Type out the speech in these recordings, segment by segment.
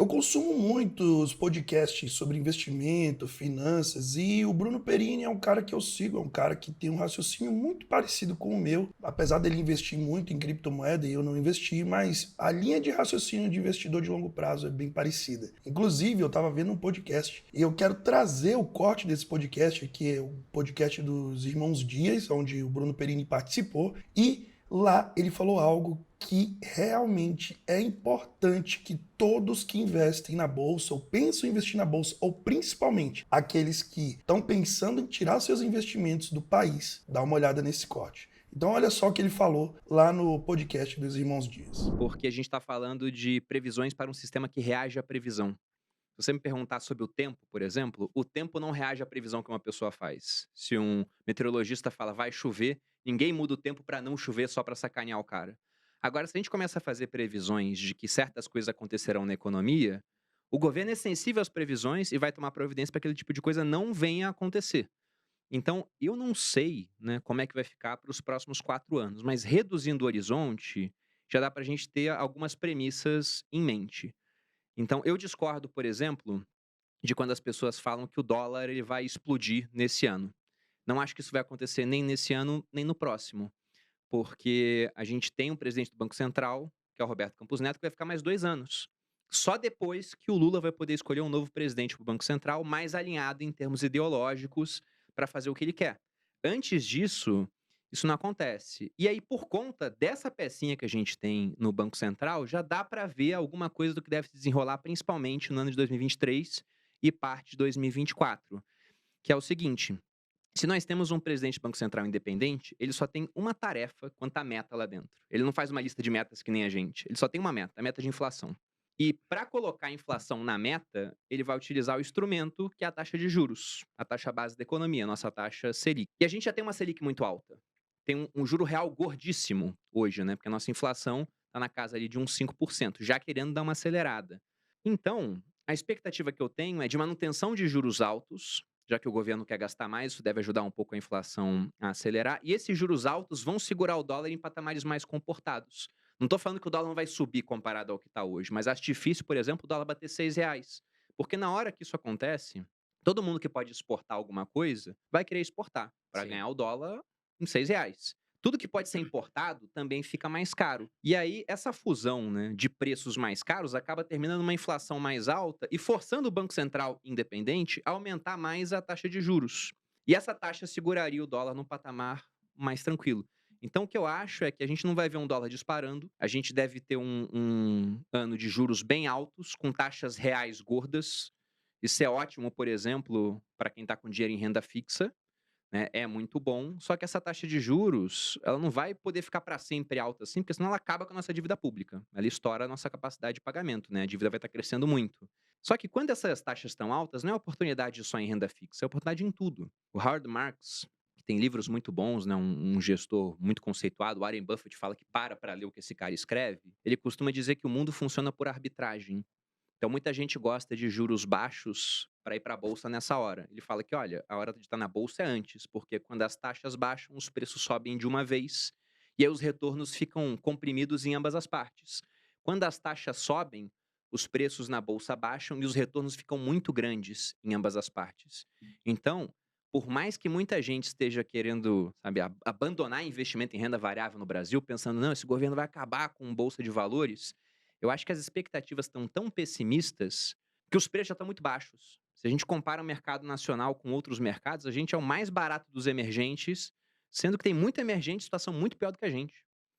Eu consumo muitos podcasts sobre investimento, finanças, e o Bruno Perini é um cara que eu sigo, é um cara que tem um raciocínio muito parecido com o meu, apesar dele investir muito em criptomoeda e eu não investi, mas a linha de raciocínio de investidor de longo prazo é bem parecida. Inclusive, eu estava vendo um podcast e eu quero trazer o corte desse podcast, que é o podcast dos Irmãos Dias, onde o Bruno Perini participou, e lá ele falou algo que realmente é importante que todos que investem na bolsa ou pensam em investir na bolsa, ou principalmente aqueles que estão pensando em tirar seus investimentos do país, dá uma olhada nesse corte. Então olha só o que ele falou lá no podcast dos Irmãos Dias. Porque a gente está falando de previsões para um sistema que reage à previsão. Se você me perguntar sobre o tempo, por exemplo, o tempo não reage à previsão que uma pessoa faz. Se um meteorologista fala vai chover, ninguém muda o tempo para não chover só para sacanear o cara. Agora, se a gente começa a fazer previsões de que certas coisas acontecerão na economia, o governo é sensível às previsões e vai tomar providência para que aquele tipo de coisa não venha a acontecer. Então, eu não sei, né, como é que vai ficar para os próximos 4 anos, mas reduzindo o horizonte, já dá para a gente ter algumas premissas em mente. Então, eu discordo, por exemplo, de quando as pessoas falam que o dólar ele vai explodir nesse ano. Não acho que isso vai acontecer nem nesse ano, nem no próximo, porque a gente tem um presidente do Banco Central, que é o Roberto Campos Neto, que vai ficar mais 2 anos. Só depois que o Lula vai poder escolher um novo presidente para o Banco Central, mais alinhado em termos ideológicos, para fazer o que ele quer. Antes disso, isso não acontece. E aí, por conta dessa pecinha que a gente tem no Banco Central, já dá para ver alguma coisa do que deve se desenrolar, principalmente no ano de 2023 e parte de 2024, que é o seguinte: se nós temos um presidente do Banco Central independente, ele só tem uma tarefa quanto à meta lá dentro. Ele não faz uma lista de metas que nem a gente. Ele só tem uma meta, a meta de inflação. E para colocar a inflação na meta, ele vai utilizar o instrumento que é a taxa de juros, a taxa base da economia, a nossa taxa Selic. E a gente já tem uma Selic muito alta. Tem um juro real gordíssimo hoje, né? Porque a nossa inflação está na casa ali de uns 5%, já querendo dar uma acelerada. Então, a expectativa que eu tenho é de manutenção de juros altos, já que o governo quer gastar mais, isso deve ajudar um pouco a inflação a acelerar. E esses juros altos vão segurar o dólar em patamares mais comportados. Não estou falando que o dólar não vai subir comparado ao que está hoje, mas acho difícil, por exemplo, o dólar bater R$ 6. Porque na hora que isso acontece, todo mundo que pode exportar alguma coisa vai querer exportar para Sim. ganhar o dólar em R$ 6. Tudo que pode ser importado também fica mais caro. E aí, essa fusão, né, de preços mais caros acaba terminando uma inflação mais alta e forçando o Banco Central independente a aumentar mais a taxa de juros. E essa taxa seguraria o dólar num patamar mais tranquilo. Então, o que eu acho é que a gente não vai ver um dólar disparando, a gente deve ter um ano de juros bem altos, com taxas reais gordas. Isso é ótimo, por exemplo, para quem está com dinheiro em renda fixa, né, é muito bom, só que essa taxa de juros, ela não vai poder ficar para sempre alta assim, porque senão ela acaba com a nossa dívida pública. Ela estoura a nossa capacidade de pagamento, né, a dívida vai estar crescendo muito. Só que quando essas taxas estão altas, não é oportunidade só em renda fixa, é oportunidade em tudo. O Howard Marks, que tem livros muito bons, né, um gestor muito conceituado, o Warren Buffett fala que para ler o que esse cara escreve, ele costuma dizer que o mundo funciona por arbitragem. Então muita gente gosta de juros baixos para ir para a bolsa nessa hora. Ele fala que, olha, a hora de estar na bolsa é antes, porque quando as taxas baixam, os preços sobem de uma vez e aí os retornos ficam comprimidos em ambas as partes. Quando as taxas sobem, os preços na bolsa baixam e os retornos ficam muito grandes em ambas as partes. Então, por mais que muita gente esteja querendo, sabe, abandonar investimento em renda variável no Brasil, pensando, não, esse governo vai acabar com bolsa de valores, eu acho que as expectativas estão tão pessimistas que os preços já estão muito baixos. Se a gente compara o mercado nacional com outros mercados, a gente é o mais barato dos emergentes, sendo que tem muito emergente em situação muito pior do que a gente.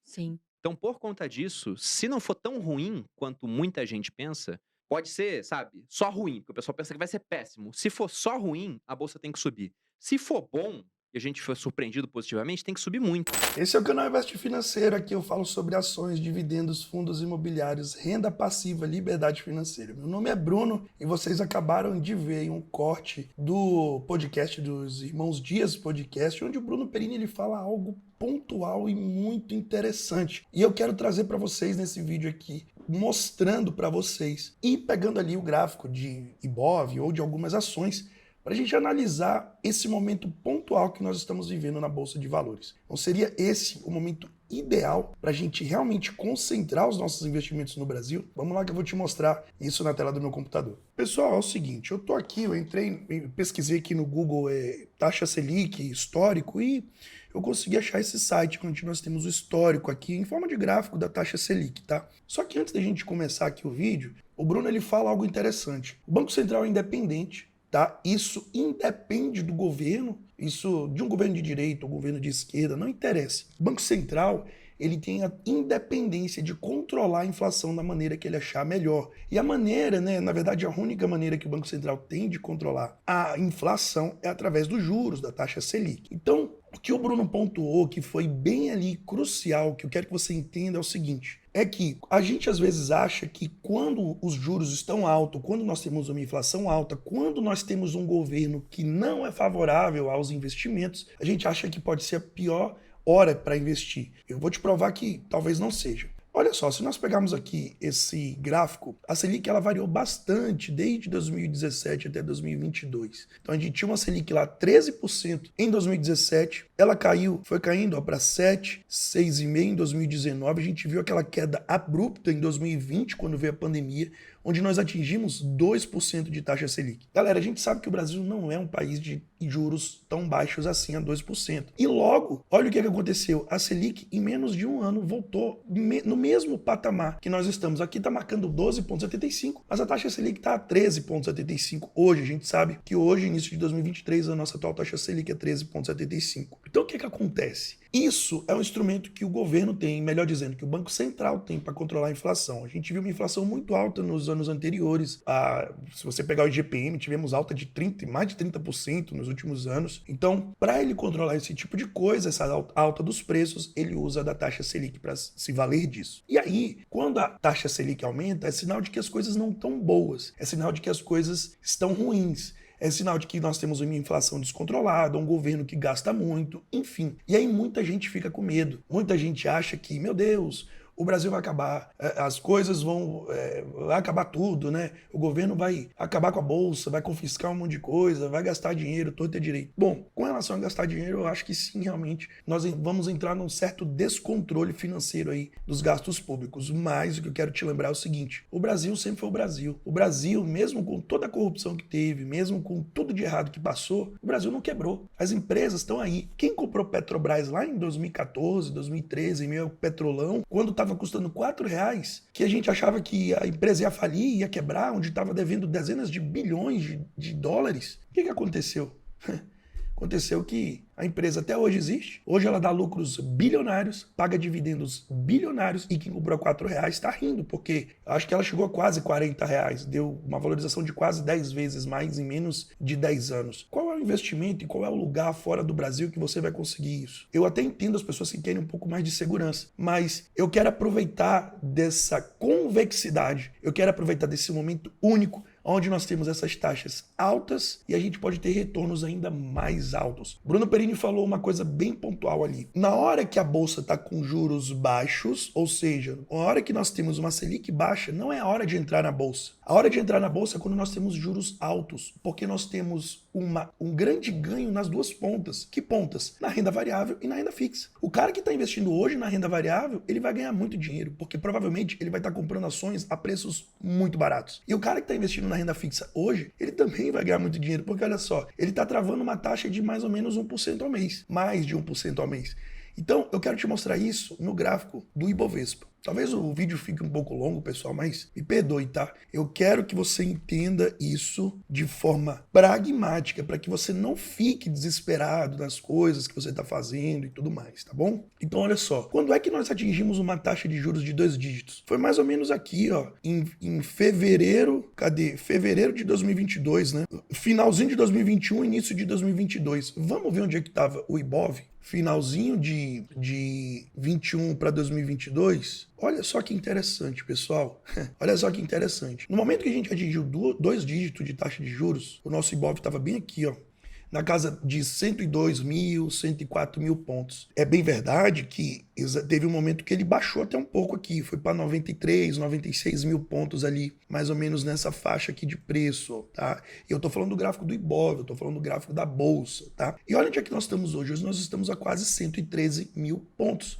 Sim. Então, por conta disso, se não for tão ruim quanto muita gente pensa, pode ser, sabe, só ruim, porque o pessoal pensa que vai ser péssimo. Se for só ruim, a bolsa tem que subir. Se for bom e a gente for surpreendido positivamente, tem que subir muito. Esse é o canal Investe Financeiro, aqui eu falo sobre ações, dividendos, fundos imobiliários, renda passiva, liberdade financeira. Meu nome é Bruno e vocês acabaram de ver um corte do podcast dos Irmãos Dias Podcast, onde o Bruno Perini ele fala algo pontual e muito interessante. E eu quero trazer para vocês nesse vídeo aqui, mostrando para vocês e pegando ali o gráfico de Ibov ou de algumas ações, para a gente analisar esse momento pontual que nós estamos vivendo na Bolsa de Valores. Então seria esse o momento ideal para a gente realmente concentrar os nossos investimentos no Brasil? Vamos lá que eu vou te mostrar isso na tela do meu computador. Pessoal, é o seguinte, eu tô aqui, eu pesquisei aqui no Google taxa Selic, histórico, e eu consegui achar esse site onde nós temos o histórico aqui em forma de gráfico da taxa Selic, tá? Só que antes da gente começar aqui o vídeo, o Bruno ele fala algo interessante. O Banco Central é independente, tá? Isso independe do governo, isso de um governo de direita ou governo de esquerda, não interessa. O Banco Central, ele tem a independência de controlar a inflação da maneira que ele achar melhor. E a maneira, né, na verdade, a única maneira que o Banco Central tem de controlar a inflação é através dos juros, da taxa Selic. Então, o que o Bruno pontuou, que foi bem ali crucial, que eu quero que você entenda é o seguinte, é que a gente às vezes acha que quando os juros estão altos, quando nós temos uma inflação alta, quando nós temos um governo que não é favorável aos investimentos, a gente acha que pode ser a pior hora para investir. Eu vou te provar que talvez não seja. Olha só, se nós pegarmos aqui esse gráfico, a Selic ela variou bastante desde 2017 até 2022. Então a gente tinha uma Selic lá 13% em 2017, ela caiu, foi caindo para 7, 6,5% em 2019, a gente viu aquela queda abrupta em 2020, quando veio a pandemia, onde nós atingimos 2% de taxa Selic. Galera, a gente sabe que o Brasil não é um país de juros tão baixos assim a 2%. E logo, olha o que aconteceu. A Selic, em menos de um ano, voltou no mesmo patamar que nós estamos. Aqui está marcando 12,75%, mas a taxa Selic está a 13,75%. Hoje, a gente sabe que hoje, início de 2023, a nossa atual taxa Selic é 13,75%. Então, o que acontece? Isso é um instrumento que o governo tem, melhor dizendo, que o Banco Central tem para controlar a inflação. A gente viu uma inflação muito alta nos anos anteriores. Se você pegar o IGPM, tivemos alta de mais de 30% nos últimos anos. Então, para ele controlar esse tipo de coisa, essa alta dos preços, ele usa da taxa Selic para se valer disso. E aí, quando a taxa Selic aumenta, é sinal de que as coisas não estão boas. É sinal de que as coisas estão ruins. É sinal de que nós temos uma inflação descontrolada, um governo que gasta muito, enfim. E aí muita gente fica com medo. Muita gente acha que, meu Deus, o Brasil vai acabar, as coisas vai acabar tudo, né? O governo vai acabar com a bolsa, vai confiscar um monte de coisa, vai gastar dinheiro, todo é direito. Bom, com relação a gastar dinheiro, eu acho que sim, realmente, nós vamos entrar num certo descontrole financeiro aí dos gastos públicos. Mas o que eu quero te lembrar é o seguinte, o Brasil sempre foi o Brasil. O Brasil, mesmo com toda a corrupção que teve, mesmo com tudo de errado que passou, o Brasil não quebrou. As empresas estão aí. Quem comprou Petrobras lá em 2014, 2013, meio petrolão, quando estava custando R$4, que a gente achava que a empresa ia falir, ia quebrar, onde estava devendo dezenas de bilhões de dólares. O que aconteceu? Aconteceu que a empresa até hoje existe, hoje ela dá lucros bilionários, paga dividendos bilionários e quem comprou R$4 está rindo, porque acho que ela chegou a quase R$40, deu uma valorização de quase 10 vezes mais em menos de 10 anos. Qual é o investimento e qual é o lugar fora do Brasil que você vai conseguir isso? Eu até entendo as pessoas que querem um pouco mais de segurança, mas eu quero aproveitar dessa convexidade, eu quero aproveitar desse momento único onde nós temos essas taxas altas e a gente pode ter retornos ainda mais altos. Bruno Perini falou uma coisa bem pontual ali. Na hora que a bolsa está com juros baixos, ou seja, na hora que nós temos uma Selic baixa, não é a hora de entrar na bolsa. A hora de entrar na bolsa é quando nós temos juros altos, porque nós temos um grande ganho nas duas pontas. Que pontas? Na renda variável e na renda fixa. O cara que está investindo hoje na renda variável, ele vai ganhar muito dinheiro, porque provavelmente ele vai estar comprando ações a preços muito baratos. E o cara que está investindo na renda fixa hoje, ele também vai ganhar muito dinheiro, porque olha só, ele está travando uma taxa de mais ou menos 1% ao mês, mais de 1% ao mês. Então, eu quero te mostrar isso no gráfico do Ibovespa. Talvez o vídeo fique um pouco longo, pessoal, mas me perdoe, tá? Eu quero que você entenda isso de forma pragmática, para que você não fique desesperado nas coisas que você está fazendo e tudo mais, tá bom? Então, olha só, quando é que nós atingimos uma taxa de juros de 2 dígitos? Foi mais ou menos aqui, ó, em fevereiro, Fevereiro de 2022, né? Finalzinho de 2021, início de 2022. Vamos ver onde é que estava o Ibov? Finalzinho de 21 para 2022, olha só que interessante, pessoal. Olha só que interessante. No momento que a gente atingiu 2 dígitos de taxa de juros, o nosso Ibov estava bem aqui, ó, na casa de 102 mil, 104 mil pontos. É bem verdade que teve um momento que ele baixou até um pouco aqui, foi para 93, 96 mil pontos ali, mais ou menos nessa faixa aqui de preço, tá? E eu tô falando do gráfico do Ibov, eu tô falando do gráfico da Bolsa, tá? E olha onde é que nós estamos hoje. Hoje nós estamos a quase 113 mil pontos.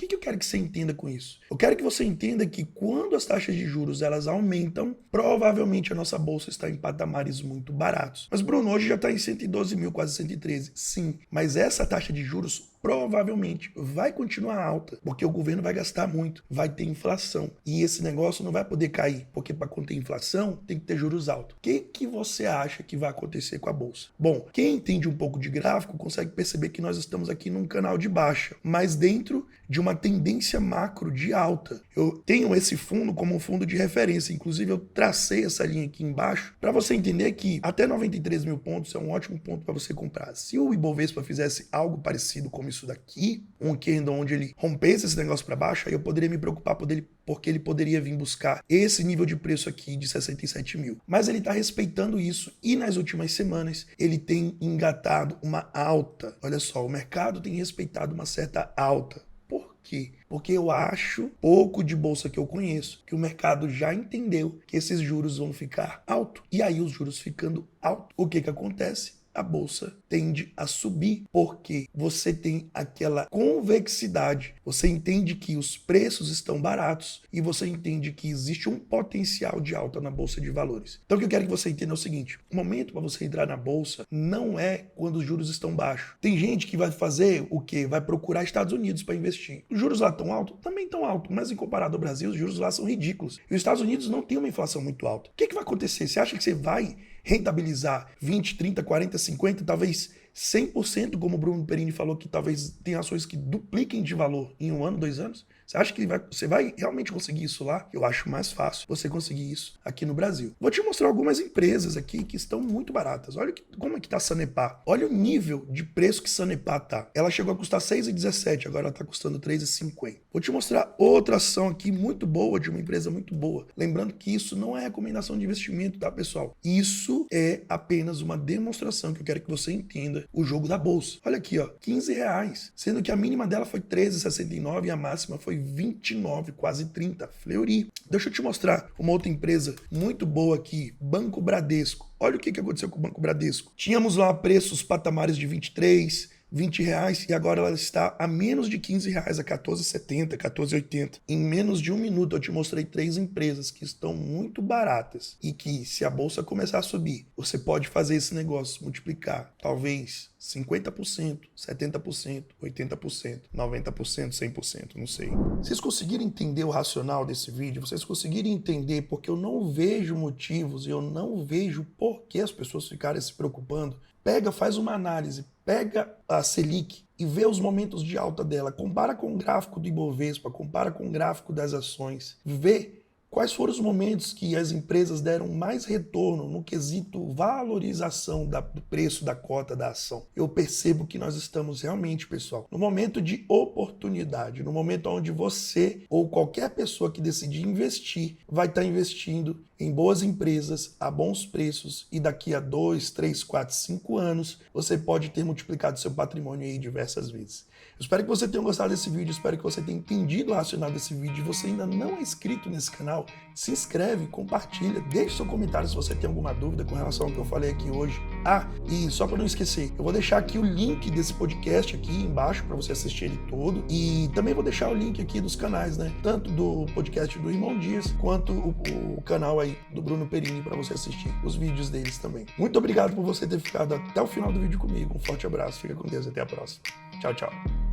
que eu quero que você entenda com isso? Eu quero que você entenda que quando as taxas de juros elas aumentam, provavelmente a nossa bolsa está em patamares muito baratos. Mas Bruno, hoje já está em 112 mil, quase 113. Sim, mas essa taxa de juros provavelmente vai continuar alta, porque o governo vai gastar muito, vai ter inflação. E esse negócio não vai poder cair, porque para conter inflação tem que ter juros altos. O que você acha que vai acontecer com a bolsa? Bom, quem entende um pouco de gráfico consegue perceber que nós estamos aqui num canal de baixa, mas dentro de uma tendência macro de alta. Eu tenho esse fundo como um fundo de referência, inclusive eu tracei essa linha aqui embaixo para você entender que até 93 mil pontos é um ótimo ponto para você comprar. Se o Ibovespa fizesse algo parecido como isso daqui, um candle onde ele rompesse esse negócio para baixo, aí eu poderia me preocupar porque ele poderia vir buscar esse nível de preço aqui de 67 mil. Mas ele está respeitando isso e nas últimas semanas ele tem engatado uma alta. Olha só, o mercado tem respeitado uma certa alta. Por quê? Porque eu acho, pouco de bolsa que eu conheço, que o mercado já entendeu que esses juros vão ficar altos. E aí os juros ficando altos, o que acontece? A bolsa tende a subir, porque você tem aquela convexidade, você entende que os preços estão baratos e você entende que existe um potencial de alta na bolsa de valores. Então o que eu quero que você entenda é o seguinte, o momento para você entrar na bolsa não é quando os juros estão baixos. Tem gente que vai fazer o quê? Vai procurar Estados Unidos para investir. Os juros lá estão altos? Também estão altos, mas em comparado ao Brasil, os juros lá são ridículos. E os Estados Unidos não tem uma inflação muito alta. O que vai acontecer? Você acha que você vai rentabilizar 20, 30, 40, 50, talvez 100%, como o Bruno Perini falou, que talvez tem ações que dupliquem de valor em 1 ano, 2 anos? Você acha que você vai realmente conseguir isso lá? Eu acho mais fácil você conseguir isso aqui no Brasil. Vou te mostrar algumas empresas aqui que estão muito baratas. Olha como é que tá a Sanepar. Olha o nível de preço que Sanepar tá. Ela chegou a custar 6,17, agora ela tá custando 3,50. Vou te mostrar outra ação aqui muito boa, de uma empresa muito boa. Lembrando que isso não é recomendação de investimento, tá, pessoal? Isso é apenas uma demonstração que eu quero que você entenda o jogo da bolsa. Olha aqui, ó, R$15, sendo que a mínima dela foi 13,69 e a máxima foi 29, quase 30. Fleury. Deixa eu te mostrar uma outra empresa muito boa aqui, Banco Bradesco. Olha o que aconteceu com o Banco Bradesco. Tínhamos lá preços patamares de 23, R$20 e agora ela está a menos de R$15, a R$14,70, R$14,80. Em menos de um minuto eu te mostrei 3 empresas que estão muito baratas e que, se a bolsa começar a subir, você pode fazer esse negócio multiplicar talvez 50%, 70%, 80%, 90%, 100%, não sei. Vocês conseguiram entender o racional desse vídeo? Vocês conseguiram entender porque eu não vejo motivos e eu não vejo por que as pessoas ficarem se preocupando? Pega, faz uma análise, pega a Selic e vê os momentos de alta dela, compara com o gráfico do Ibovespa, compara com o gráfico das ações, vê quais foram os momentos que as empresas deram mais retorno no quesito valorização do preço da cota da ação. Eu percebo que nós estamos realmente, pessoal, no momento de oportunidade, no momento onde você ou qualquer pessoa que decidir investir vai estar investindo em boas empresas, a bons preços, e daqui a 2, 3, 4, 5 anos, você pode ter multiplicado seu patrimônio aí diversas vezes. Eu espero que você tenha gostado desse vídeo, espero que você tenha entendido o racional desse vídeo. E você ainda não é inscrito nesse canal, se inscreve, compartilha, deixe seu comentário se você tem alguma dúvida com relação ao que eu falei aqui hoje. Ah, e só para não esquecer, eu vou deixar aqui o link desse podcast aqui embaixo para você assistir ele todo. E também vou deixar o link aqui dos canais, né? Tanto do podcast do Irmão Dias, quanto o canal aí do Bruno Perini para você assistir os vídeos deles também. Muito obrigado por você ter ficado até o final do vídeo comigo. Um forte abraço, fica com Deus e até a próxima. Tchau, tchau.